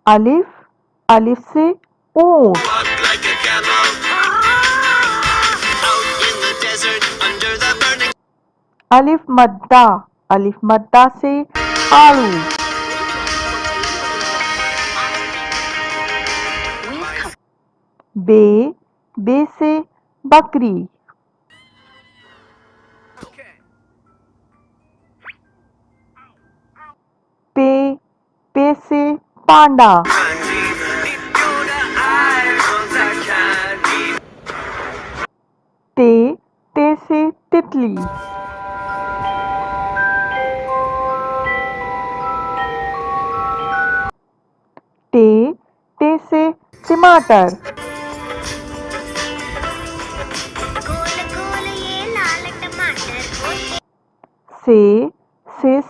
अलिफ, अलिफ से ऊंट। अलिफ मद्दा, अलिफ मद्दा से आड़ू। बे, बे से बकरी। पे, पे से पांडा। ते, ते से तितली। टे, टे से टमाटर। गोल गोल ये लाल टमाटर।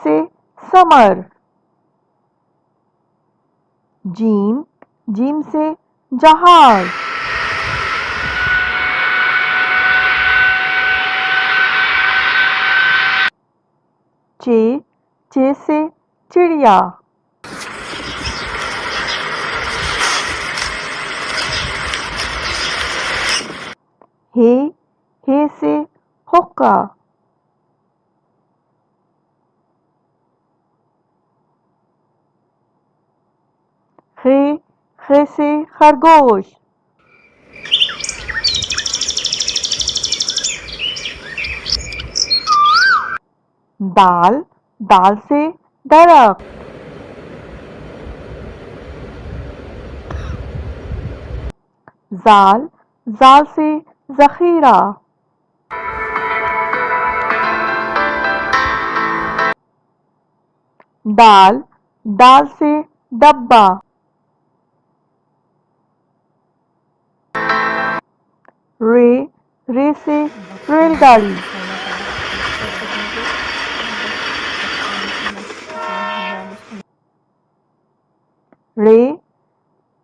से समर। जीम, जीम से जहाज। चे, चे से चिड़िया। हे से हुक्का। खे से खरगोश। दाल, दाल से दरख्त। जाल, जाल से जखीरा। डाल, डाल से डब्बा। रे, रे से रेलगाड़ी। रे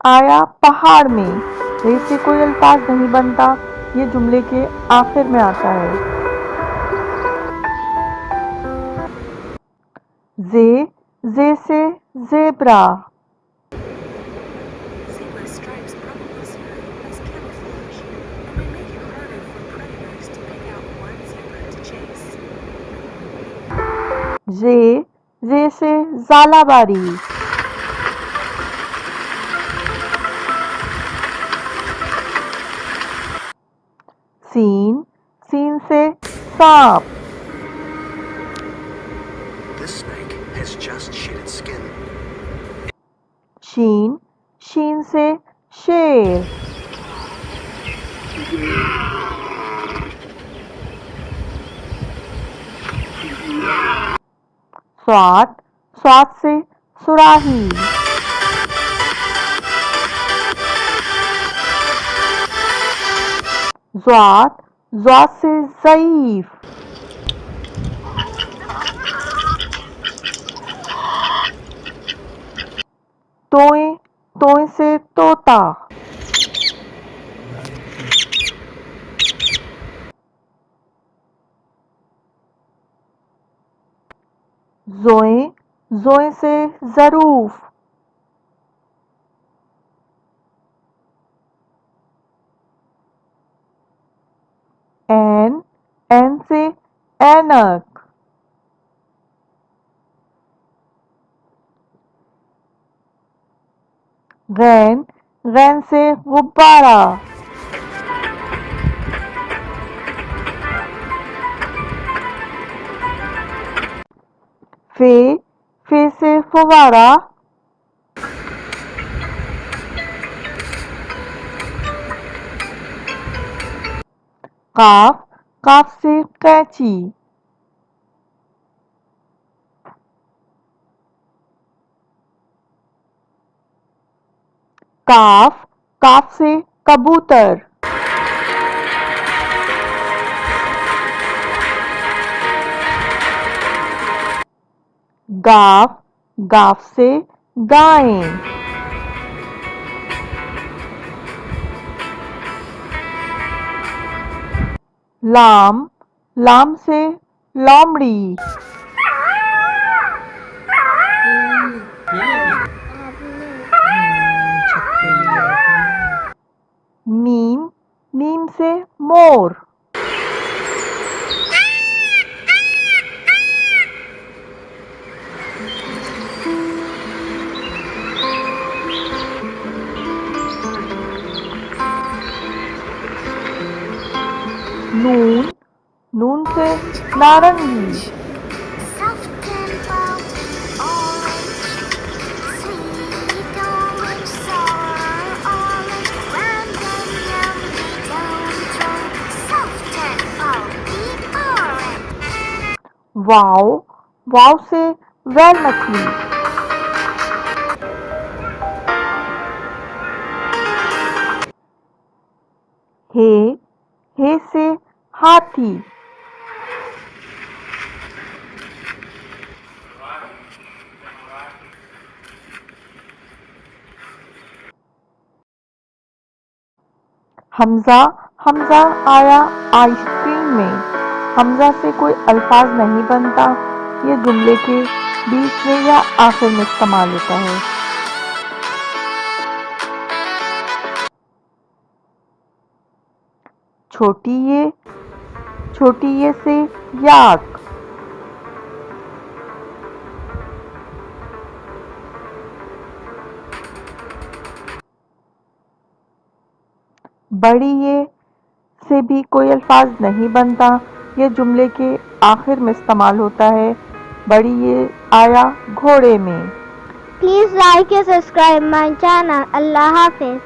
आया पहाड़ में। रे से कोई अल्फाज नहीं बनता, ये जुमले के आखिर में आता है। जे से ज़ेब्रा। जे से ज़ालाबारी। सीन, सीन से सांप। This snake has just shed its skin. शीन, शीन से शेर। स्वाद, स्वाद से सुराही। ज़्वाद, ज़्वाद से ज़ईफ। तोए, तोए से तोता। ज़ोए, ज़ोए से ज़रूफ। ऐन, ऐन से ऐनक। गैन, गैन से गुब्बारा। फे, फे से फुवारा। काफ, काफ से कैंची। काफ, काफ से कबूतर। गाफ, गाफ से गायें। लाम, लाम से लोमड़ी। नीम, नीम से मोर। नून, नून से नारंगी। soft tempo, orange, sweet orange, sour orange, round and yummy, don't soft tempo, deep orange. वाव, वाव से वैल मछली। हे, हे से हाथी। हमजा, हमजा आया आइसक्रीम में। हमजा से कोई अल्फाज नहीं बनता, ये जुमले के बीच में या आखिर में इस्तेमाल होता है। छोटी ये से याक। बड़ी ये से भी कोई अल्फाज नहीं बनता, ये जुमले के आखिर में इस्तेमाल होता है। बड़ी ये आया घोड़े में। Please like and subscribe my channel. Allah Hafiz.